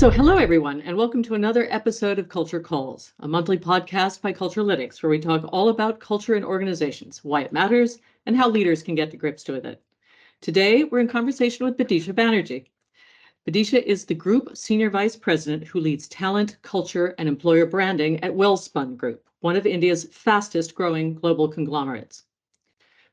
Hello everyone, and welcome to another episode of Culture Calls, a monthly podcast by Culturelytics, where we talk all about culture in organizations, why it matters, and how leaders can get to grips with it. Today, we're in conversation with Bidisha Banerjee. Bidisha is the Group Senior Vice President who leads talent, culture, and employer branding at Welspun Group, one of India's fastest growing global conglomerates.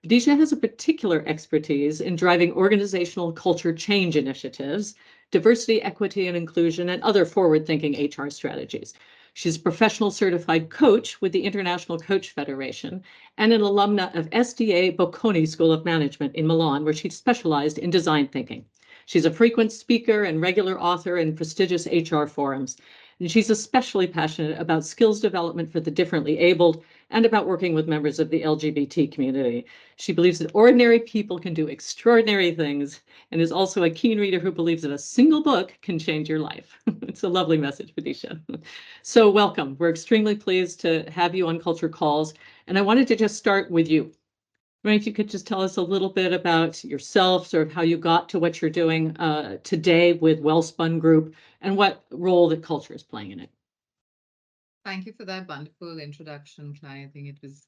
Bidisha has a particular expertise in driving organizational culture change initiatives, diversity, equity, and inclusion, and other forward-thinking HR strategies. She's a professional certified coach with the International Coach Federation and an alumna of SDA Bocconi School of Management in Milan, where she specialized in design thinking. She's a frequent speaker and regular author in prestigious HR forums. And she's especially passionate about skills development for the differently abled and about working with members of the LGBT community. She believes that ordinary people can do extraordinary things and is also a keen reader who believes that a single book can change your life. It's a lovely message, Bidisha. So welcome. We're extremely pleased to have you on Culture Calls. And I wanted to just start with you. If you could just tell us a little bit about yourself, sort of how you got to what you're doing today with Welspun Group and what role that culture is playing in it. Thank you for that wonderful introduction, Clay. I think it was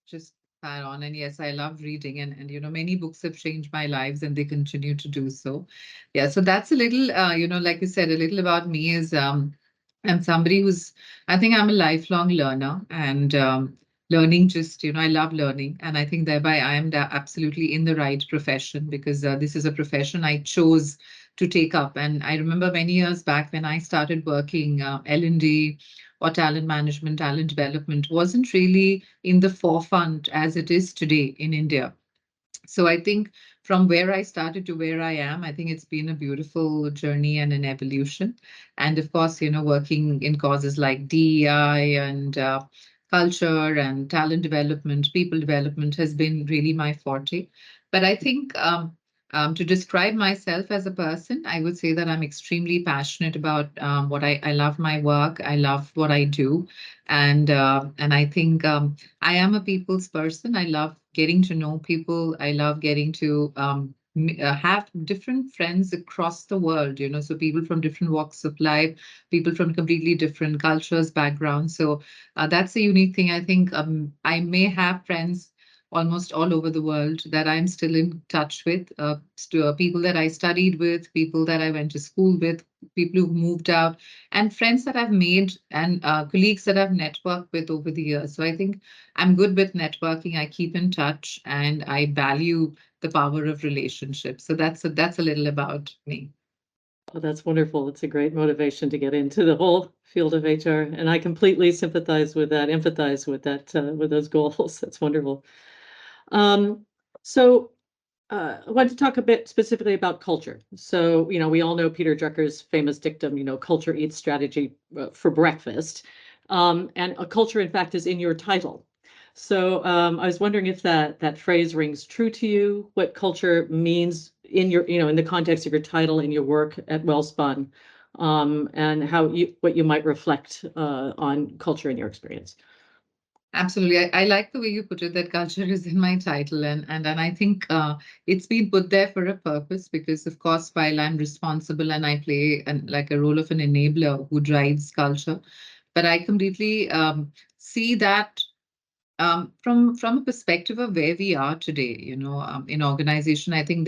just spot on. And yes, I love reading, and many books have changed my lives, and they continue to do so. Yeah, so that's a little like you said, a little about me is I'm somebody who's I think I'm a lifelong learner, and learning just I love learning, and I think thereby I am absolutely in the right profession because this is a profession I chose to take up. And I remember many years back when I started working L&D or talent management, talent development wasn't really in the forefront as it is today in India. So I think from where I started to where I am, I think it's been a beautiful journey and an evolution. And of course, working in causes like DEI and culture and talent development, people development has been really my forte. But I think to describe myself as a person, I would say that I'm extremely passionate about what I love my work. I love what I do, and I think I am a people's person. I love getting to know people. I love getting to have different friends across the world. So people from different walks of life, people from completely different cultures, backgrounds. So that's a unique thing. I think I may have friends almost all over the world that I'm still in touch with, people that I studied with, people that I went to school with, people who moved out, and friends that I've made, and colleagues that I've networked with over the years. So I think I'm good with networking. I keep in touch, and I value the power of relationships. So that's a little about me. Oh, that's wonderful. It's a great motivation to get into the whole field of HR. And I completely sympathize with that, empathize with that, with those goals. That's wonderful. Um, so I want to talk a bit specifically about culture. So, we all know Peter Drucker's famous dictum, culture eats strategy for breakfast. And a culture, in fact, is in your title. So I was wondering if that phrase rings true to you, what culture means in your, in the context of your title and your work at Wellspun, and what you might reflect on culture in your experience. Absolutely. I like the way you put it that culture is in my title. And I think it's been put there for a purpose because, of course, while I'm responsible and I play like a role of an enabler who drives culture, but I completely see that from a perspective of where we are today, in organization. I think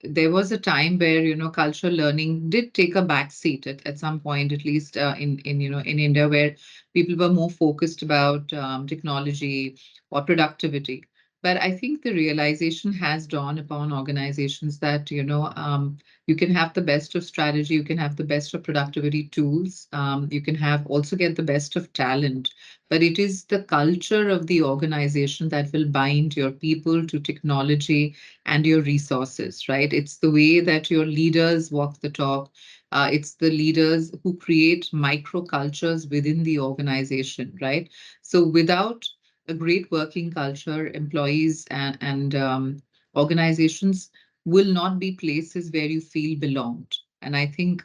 there was a time where cultural learning did take a back seat at some point, at least in India, where people were more focused about technology or productivity. But I think the realization has dawned upon organizations that you can have the best of strategy, you can have the best of productivity tools, you can have also get the best of talent, but it is the culture of the organization that will bind your people to technology and your resources, right? It's the way that your leaders walk the talk. It's the leaders who create micro cultures within the organization, right? So without a great working culture, employees and organizations will not be places where you feel belonged. And I think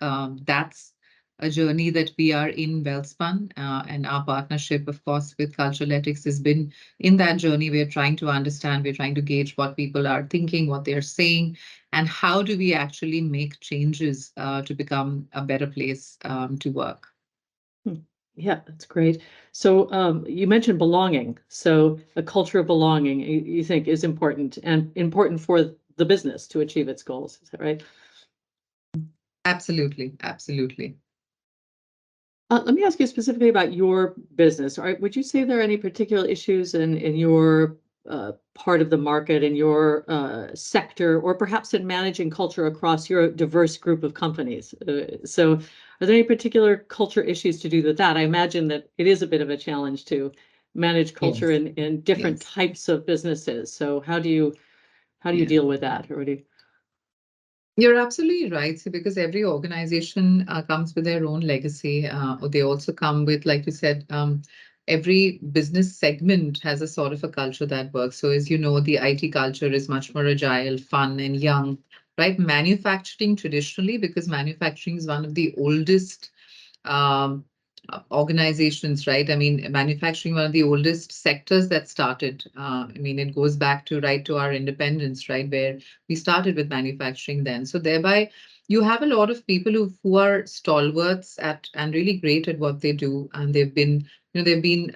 a journey that we are in Welspun, and our partnership, of course, with Culturaletics has been in that journey. We're trying to understand, we're trying to gauge what people are thinking, what they're saying, and how do we actually make changes to become a better place to work. Yeah, that's great. So you mentioned belonging. So a culture of belonging you think is important and important for the business to achieve its goals. Is that right? Absolutely, absolutely. Let me ask you specifically about your business. All right, would you say there are any particular issues in your part of the market, in your sector, or perhaps in managing culture across your diverse group of companies? So are there any particular culture issues to do with that? I imagine that it is a bit of a challenge to manage culture Yes, in different yes, types of businesses. So how do you yeah. deal with that? Or do you... You're absolutely right. So, because every organization comes with their own legacy, or they also come with, like you said, every business segment has a sort of a culture that works. So, as you know, the IT culture is much more agile, fun, and young, right? Manufacturing traditionally, because manufacturing is one of the oldest um, organizations, right? I mean, manufacturing, one of the oldest sectors that started. I mean, it goes back to right to our independence, right, where we started with manufacturing then. So thereby, you have a lot of people who are stalwarts at and really great at what they do, and they've been, they've been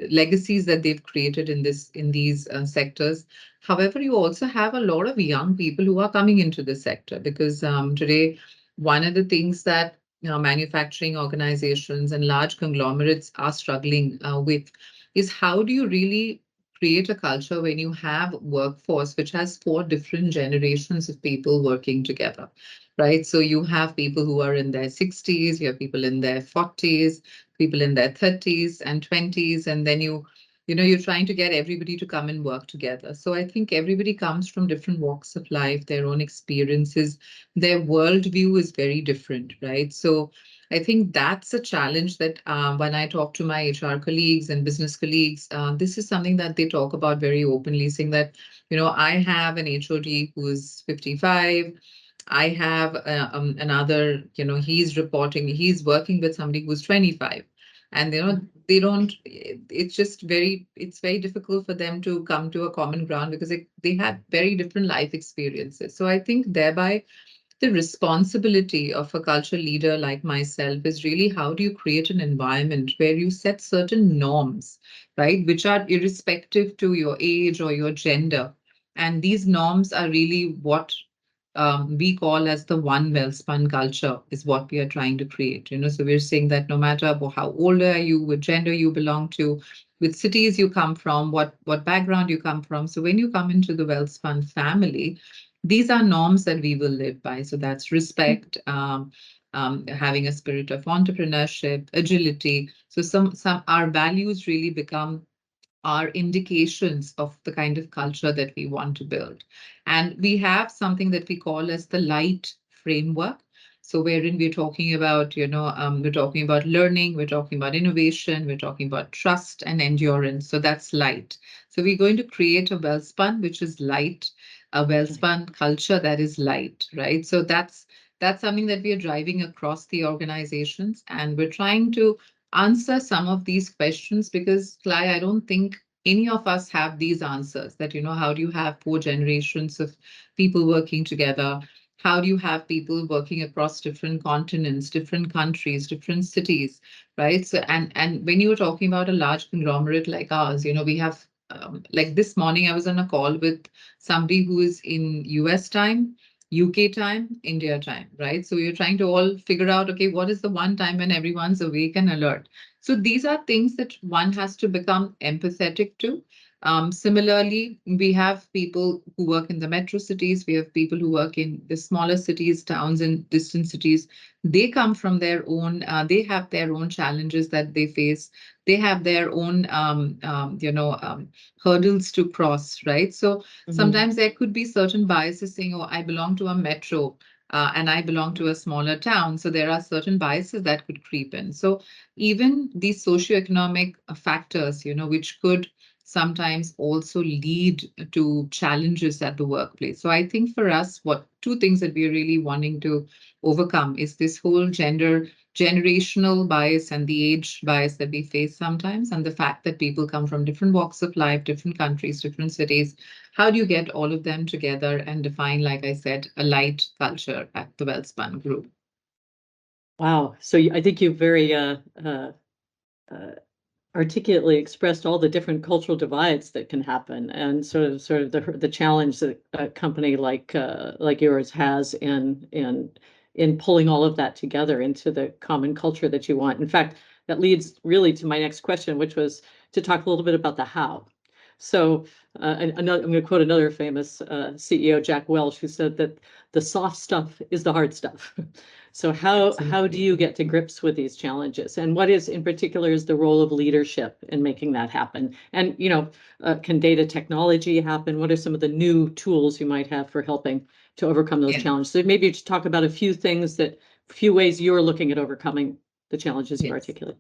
legacies that they've created in these sectors. However, you also have a lot of young people who are coming into the sector because today, one of the things that manufacturing organizations and large conglomerates are struggling with is how do you really create a culture when you have workforce which has four different generations of people working together, right? So you have people who are in their 60s, you have people in their 40s, people in their 30s and 20s, and then you're trying to get everybody to come and work together. So I think everybody comes from different walks of life, their own experiences, their worldview is very different, right? So I think that's a challenge that when I talk to my HR colleagues and business colleagues, this is something that they talk about very openly, saying that, I have an HOD who's 55. I have another, he's working with somebody who's 25. And, they don't, it's very difficult for them to come to a common ground because they have very different life experiences. So I think thereby, the responsibility of a culture leader like myself is really how do you create an environment where you set certain norms, right, which are irrespective to your age or your gender. And these norms are really what we call as the one Welspun culture is what we are trying to create. So we're saying that no matter how old are you, what gender you belong to, which cities you come from, what background you come from. So when you come into the Welspun family, these are norms that we will live by. So that's respect, having a spirit of entrepreneurship, agility. So some our values really become are indications of the kind of culture that we want to build. And we have something that we call as the light framework. So wherein we're talking about, we're talking about learning, we're talking about innovation, we're talking about trust and endurance. So that's light. So we're going to create a Welspun, which is light, a Welspun culture that is light, right? So that's something that we are driving across the organizations, and we're trying to answer some of these questions because, Clay, I don't think any of us have these answers that, how do you have four generations of people working together? How do you have people working across different continents, different countries, different cities, right? So, and when you were talking about a large conglomerate like ours, we have like this morning, I was on a call with somebody who is in US time, UK time, India time, right? So you're trying to all figure out, okay, what is the one time when everyone's awake and alert? So these are things that one has to become empathetic to. Similarly, we have people who work in the metro cities. We have people who work in the smaller cities, towns, and distant cities. They come from their own. They have their own challenges that they face. They have their own, hurdles to cross. Right. So sometimes there could be certain biases saying, "Oh, I belong to a metro." And I belong to a smaller town. So there are certain biases that could creep in. So even these socioeconomic factors, which could sometimes also lead to challenges at the workplace. So I think for us, what two things that we're really wanting to overcome is this whole gender generational bias and the age bias that we face sometimes, and the fact that people come from different walks of life, different countries, different cities. How do you get all of them together and define, like I said, a light culture at the Welspun Group? Wow. So I think you very articulately expressed all the different cultural divides that can happen, and sort of the challenge that a company like yours has in pulling all of that together into the common culture that you want. In fact, that leads really to my next question, which was to talk a little bit about the how. So I'm going to quote another famous CEO, Jack Welch, who said that the soft stuff is the hard stuff. So how do you get to grips with these challenges, and what is in particular is the role of leadership in making that happen? And can data technology happen? What are some of the new tools you might have for helping to overcome those challenges? So maybe just talk about a few ways you're looking at overcoming the challenges you articulate.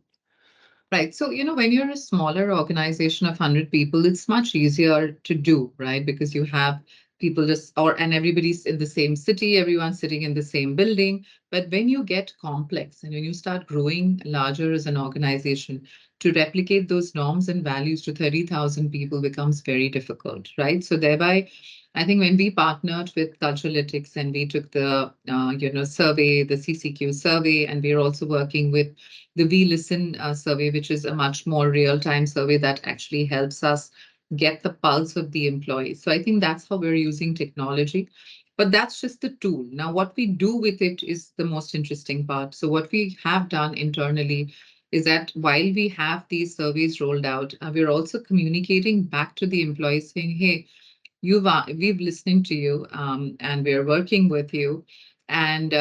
Right. So, when you're a smaller organization of 100 people, it's much easier to do, right? Because you have people and everybody's in the same city, everyone's sitting in the same building. But when you get complex and when you start growing larger as an organization, to replicate those norms and values to 30,000 people becomes very difficult, right? So thereby, I think when we partnered with CultureLytics and we took the survey, the CCQ survey, and we're also working with the We Listen survey, which is a much more real-time survey that actually helps us get the pulse of the employees. So I think that's how we're using technology. But that's just the tool. Now, what we do with it is the most interesting part. So what we have done internally is that while we have these surveys rolled out, we're also communicating back to the employees saying, hey, we've listening to you, and we're working with you, and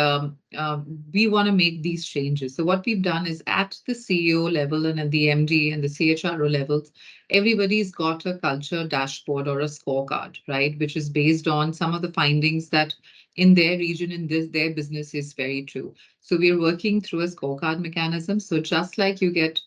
we want to make these changes. So what we've done is at the CEO level and at the MD and the CHRO levels, everybody's got a culture dashboard or a scorecard, right, which is based on some of the findings that in their region, in their business is very true. So we're working through a scorecard mechanism. So just like you get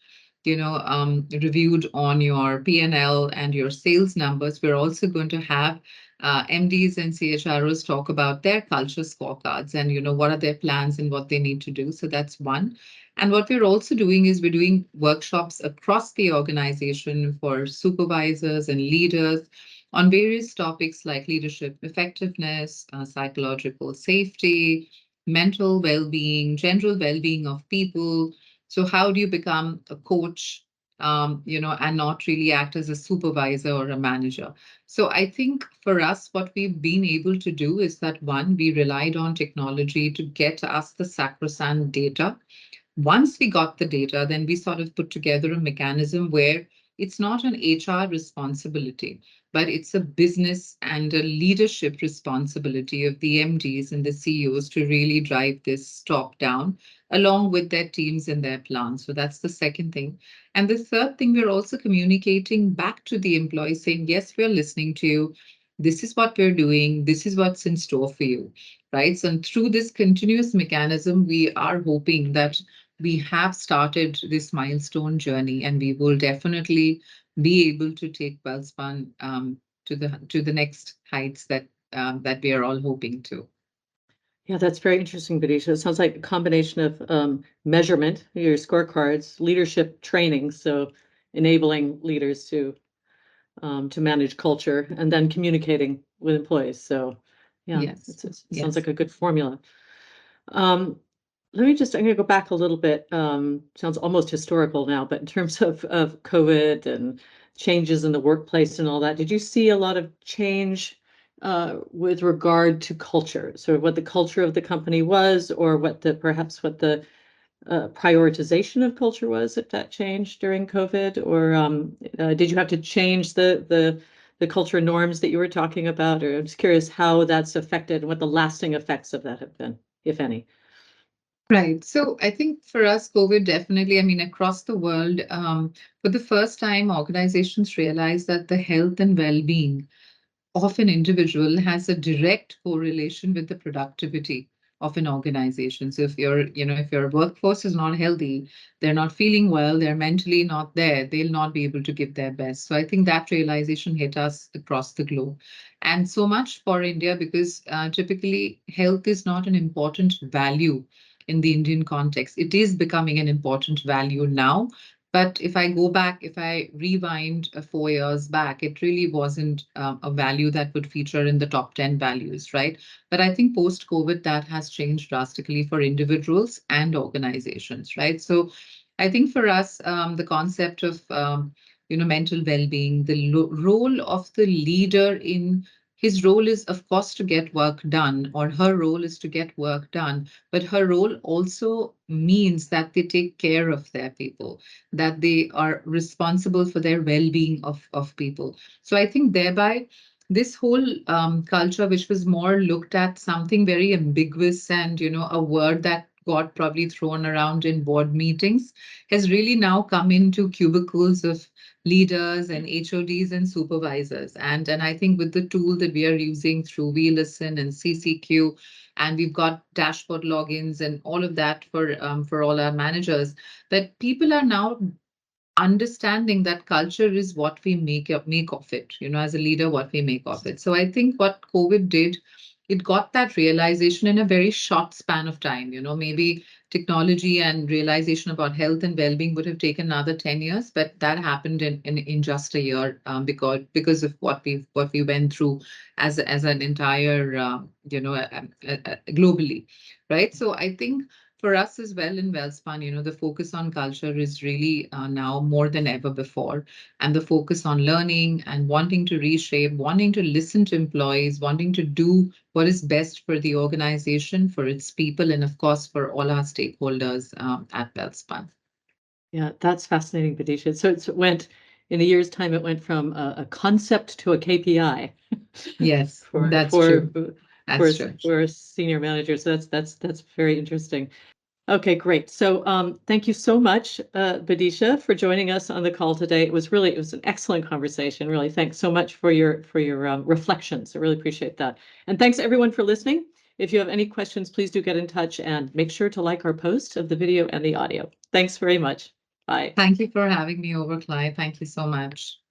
reviewed on your P&L and your sales numbers, we're also going to have MDs and CHROs talk about their culture scorecards and, what are their plans and what they need to do. So that's one. And what we're also doing is we're doing workshops across the organization for supervisors and leaders on various topics like leadership effectiveness, psychological safety, mental well-being, general well-being of people. So how do you become a coach, and not really act as a supervisor or a manager? So I think for us, what we've been able to do is that one, we relied on technology to get us the sacrosanct data. Once we got the data, then we sort of put together a mechanism where it's not an HR responsibility, but it's a business and a leadership responsibility of the MDs and the CEOs to really drive this top down along with their teams and their plans. So that's the second thing. And the third thing, we're also communicating back to the employees saying, yes, we're listening to you. This is what we're doing. This is what's in store for you, right? So through this continuous mechanism, we are hoping that we have started this milestone journey, and we will definitely be able to take Welspun to the next heights that we are all hoping to. Yeah, that's very interesting, Bidisha. It sounds like a combination of measurement, your scorecards, leadership training, so enabling leaders to manage culture, and then communicating with employees. So, yeah, Yes. it Yes. sounds like a good formula. I'm going to go back a little bit. Sounds almost historical now, but in terms of COVID and changes in the workplace and all that, did you see a lot of change with regard to culture? Sort of what the culture of the company was, or perhaps what the prioritization of culture was, if that changed during COVID, or did you have to change the culture norms that you were talking about? Or I'm just curious how that's affected and what the lasting effects of that have been, if any. Right. So I think for us, COVID definitely, I mean, across the world, for the first time, organizations realized that the health and well-being of an individual has a direct correlation with the productivity of an organization. So if your workforce is not healthy, they're not feeling well, they're mentally not there, they'll not be able to give their best. So I think that realization hit us across the globe. And so much for India, because typically health is not an important value in the Indian context. It is becoming an important value now. But if I go back, if I rewind 4 years back, it really wasn't a value that would feature in the top 10 values, right? But I think post COVID, that has changed drastically for individuals and organizations, right? So I think for us, the concept of mental well-being, the role of the leader in his role is, of course, to get work done, or her role is to get work done. But her role also means that they take care of their people, that they are responsible for their well-being of people. So I think thereby, this whole culture, which was more looked at something very ambiguous and a word that got probably thrown around in board meetings, has really now come into cubicles of leaders and HODs and supervisors. And I think with the tool that we are using through WeListen and CCQ, and we've got dashboard logins and all of that for all our managers, that people are now understanding that culture is what we make of it, as a leader, what we make of it. So I think what COVID did, it got that realization in a very short span of time. Maybe technology and realization about health and well-being would have taken another 10 years, but that happened in just a year, because of what we went through as an entire globally, right? So I think for us as well in Welspun, the focus on culture is really now more than ever before. And the focus on learning and wanting to reshape, wanting to listen to employees, wanting to do what is best for the organization, for its people, and of course, for all our stakeholders at Welspun. Yeah, that's fascinating, Bidisha. So it went, in a year's time, it went from a concept to a KPI. Yes, for that's for true. for That's true. for senior managers. So that's very interesting. Okay, great. So thank you so much, Bidisha, for joining us on the call today. It was an excellent conversation. Really, thanks so much for your reflections. I really appreciate that. And thanks everyone for listening. If you have any questions, please do get in touch and make sure to like our post of the video and the audio. Thanks very much. Bye. Thank you for having me over, Clive. Thank you so much.